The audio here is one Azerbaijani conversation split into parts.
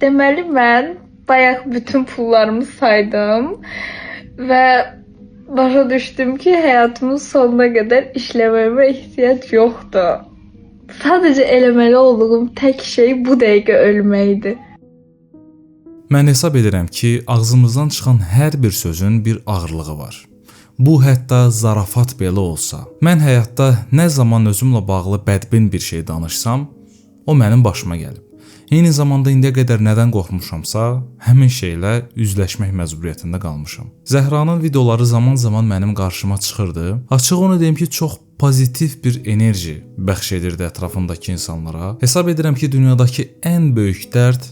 Deməli mən bayaq bütün pullarımı saydım və başa düşdüm ki, həyatımın sonuna qədər işləməyimə ehtiyac yoxdur. Sadəcə eləməli olduğum tək şey bu dəqiqə ölməkdir. Mən hesab edirəm ki, ağzımızdan çıxan hər bir sözün bir ağırlığı var. Bu hətta zarafat belə olsa. Mən həyatda nə zaman özümlə bağlı bədbin bir şey danışsam, o mənim başıma gəlib. Eyni zamanda indiyə qədər nədən qorxmuşamsa, həmin şeylə üzləşmək məcburiyyətində qalmışam. Zəhranın videoları zaman-zaman mənim qarşıma çıxırdı. Açıq onu deyim ki, çox pozitiv bir enerji bəxş edirdi ətrafındakı insanlara. Hesab edirəm ki, dünyadakı ən böyük dərd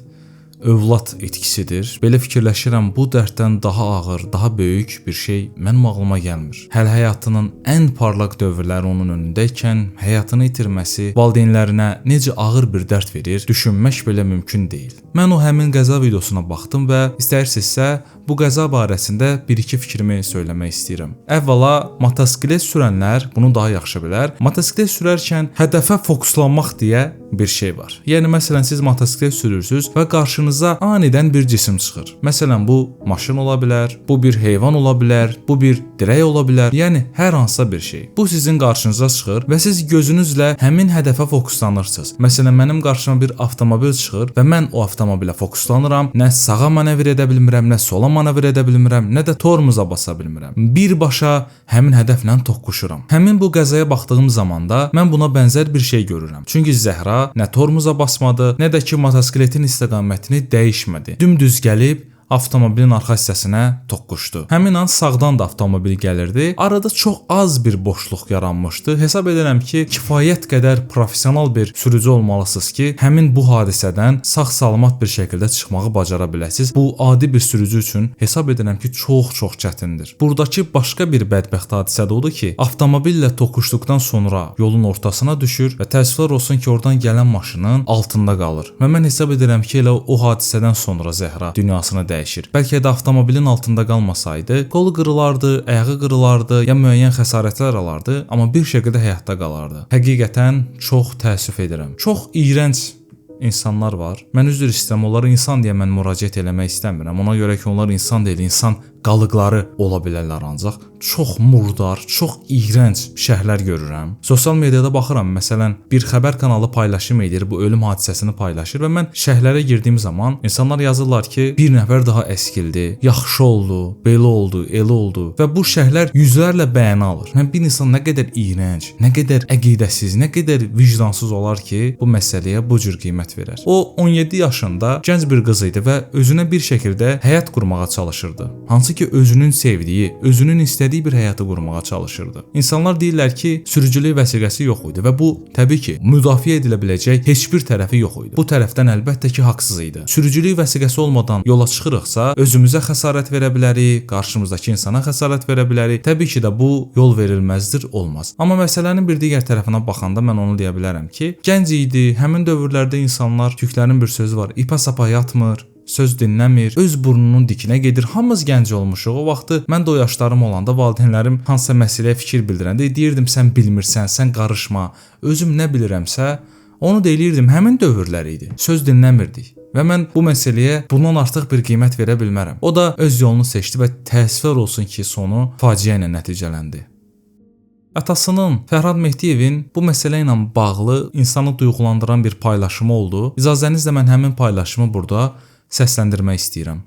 övlad itkisidir. Belə fikirləşirəm, bu dərddən daha ağır, daha böyük bir şey mənim ağlıma gəlmir. Hələ həyatının ən parlaq dövrləri onun önündəykən həyatını itirməsi valideynlərinə necə ağır bir dərd verir, düşünmək belə mümkün deyil. Mən o həmin qəza videosuna baxdım və istəyirsinizsə bu qəza barəsində bir-iki fikrimi söyləmək istəyirəm. Əvvəla, motosiklet sürənlər bunu daha yaxşı bilər. Motosiklet sürərkən hədəfə fokuslanmaq deyə bir şey var. Yəni məsələn siz motosiklet sürürsüz və qarşınıza anidən bir cisim çıxır. Məsələn bu maşın ola bilər, bu bir heyvan ola bilər, bu bir dirək ola bilər. Yəni hər hansısa bir şey. Bu sizin qarşınıza çıxır və siz gözünüzlə həmin hədəfə fokuslanırsınız. Məsələn mənim qarşıma bir avtomobil çıxır və mən o avtomobilə fokuslanıram. Nə sağa manevr edə bilmirəm, nə sola manevr edə bilmirəm, nə də tormuza basa bilmirəm. Birbaşa həmin hədəflə toqquşuram. Həmin bu qəzaya baxdığım zamanda mən buna bənzər bir şey görürəm. Çünki Zəhra nə tormuza basmadı, nə də ki motosikletin istiqamətini dəyişmədi. Dümdüz gəlib avtomobilin arxa hissəsinə toqquşdu. Həmin an sağdan da avtomobil gəlirdi. Arada çox az bir boşluq yaranmışdı. Hesab edirəm ki, kifayət qədər professional bir sürücü olmalısınız ki, həmin bu hadisədən sağ-salamat bir şəkildə çıxmağı bacara biləsiniz. Bu adi bir sürücü üçün hesab edirəm ki, çox çətindir. Buradakı başqa bir bədbəxt hadisə də odur ki, avtomobillə toqquşduqdan sonra yolun ortasına düşür və təəssüflər olsun ki, oradan gələn maşının altında qalır. Və mən hesab edirəm ki, elə o hadisədən sonra Zəhra dünyasını dəyişir. Bəlkə də avtomobilin altında qalmasaydı, qolu qırılardı, ayağı qırılardı, ya müəyyən xəsarətlər alardı, amma bir şəkildə həyatda qalardı. Həqiqətən çox təəssüf edirəm. Çox iyrənc insanlar var. Mən üzr istəyirəm, onları insan deyə mən müraciət eləmək istəmirəm. Ona görə ki, onlar insan deyil, insan qalıqları ola bilərlər ancaq. Çox murdar, çox iyrənc şəhərlər görürəm. Sosial mediada baxıram, məsələn, bir xəbər kanalı paylaşım edir, bu ölüm hadisəsini paylaşır və mən şəhərlərə girdiyim zaman insanlar yazırlar ki, bir nəfər daha əskildi, yaxşı oldu, belə oldu, elə oldu və bu şəhərlər yüzlərlə bəyəni alır. Mən bir insan nə qədər iyrənc, nə qədər əqidəsiz, nə qədər vicdansız olar ki, bu məsələyə bu cür qiymət verər. O 17 yaşında gənc bir qız idi və özünə bir şəkildə həyat qurmağa çalışırdı. Hansı ki özünün sevdiyi, özünün istədiyi bir həyatı qurmağa çalışırdı. İnsanlar deyirlər ki, sürücülük vəsiqəsi yox idi və bu təbii ki, müdafiə edilə biləcək heç bir tərəfi yox idi. Bu tərəfdən əlbəttə ki, haqsız idi. Sürücülük vəsiqəsi olmadan yola çıxırıqsa, özümüzə xəsarət verə bilərik, qarşımızdakı insana xəsarət verə bilərik. Təbii ki də bu yol verilməzdir, olmaz. Amma məsələnin bir digər tərəfinə baxanda mən onu deyə bilərəm ki, gənc idi, həmin dövrlərdə insanlar, türklərin bir sözü var, ipa-sapa yatmır, söz dinləmir, öz burnunun dikinə gedir. Hamımız gənc olmuşuq. O vaxtı mən də o yaşlarım olanda valideynlərim hansısa məsələyə fikir bildirəndə deyirdim sən bilmirsən, sən qarışma. Özüm nə bilirəmsə, onu deyirdim. Həmin dövrlər idi. Söz dinləmirdik. Və mən bu məsələyə bundan artıq bir qiymət verə bilmərəm. O da öz yolunu seçdi və təəssüflər olsun ki, sonu faciə ilə nəticələndi. Atasının, Fərhad Mehdiyevin bu məsələ ilə bağlı insanı duyğulandıran bir paylaşımı oldu. İcazənizlə mən həmin paylaşımı burada səsləndirmək istəyirəm.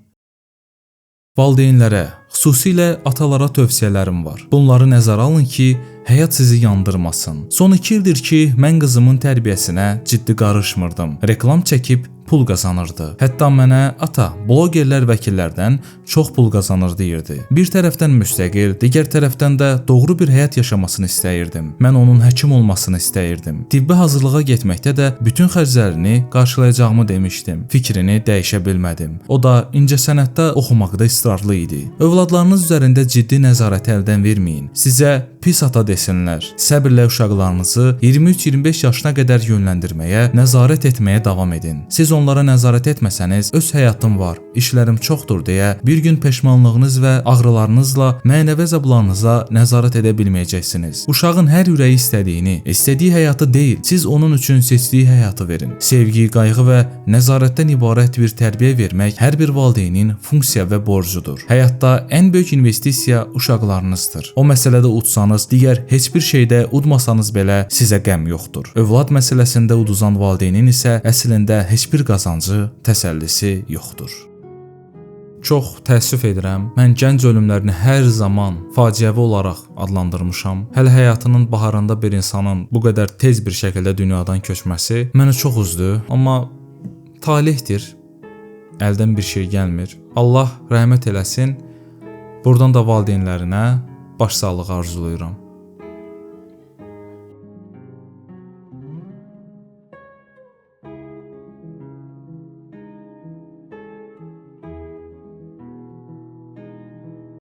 Valideynlərə, xüsusilə atalara tövsiyələrim var. Bunları nəzərə alın ki, həyat sizi yandırmasın. Son 2 ildir ki, mən qızımın tərbiyəsinə ciddi qarışmırdım. Reklam çəkib pul qazanırdı. Hətta mənə ata, blogerlər vəkillərdən çox pul qazanır deyirdi. Bir tərəfdən müstəqil, digər tərəfdən də doğru bir həyat yaşamasını istəyirdim. Mən onun həkim olmasını istəyirdim. Tibbi hazırlığa getməkdə də bütün xərclərini qarşılayacağımı demişdim. Fikrini dəyişə bilmədim. O da incəsənətdə oxumaqda israrlı idi. Övladlarınız üzərində ciddi nəzarəti əldən verməyin. Sizə pis ata desinlər. Səbirlə uşaqlarınızı 23-25 yaşına qədər yönləndirməyə, nəzarət etməyə davam edin. Siz onlara nəzarət etməsəniz, öz həyatım var, işlərim çoxdur deyə bir gün peşmanlığınız və ağrılarınızla mənəvi əzablarınıza nəzarət edə bilməyəcəksiniz. Uşağın hər ürəyi istədiyini, istədiyi həyatı deyil, siz onun üçün seçdiyi həyatı verin. Sevgi, qayğı və nəzarətdən ibarət bir tərbiyə vermək hər bir valideynin funksiya və borcudur. Həyatda ən böyük investisiya uşaqlarınızdır. O məsələdə udsanız, digər heç bir şeydə udmasanız belə sizə qəm yoxdur. Övlad məsələsində uduzan valideynin isə əslində heç bir qazancı, təsəllisi yoxdur. Çox təəssüf edirəm. Mən gənc ölümlərini hər zaman faciəvi olaraq adlandırmışam. Hələ həyatının baharında bir insanın bu qədər tez bir şəkildə dünyadan köçməsi məni çox üzdü, amma talihdir. Əldən bir şey gəlmir. Allah rəhmət eləsin. Buradan da valideynlərinə başsağlığı arzulayıram.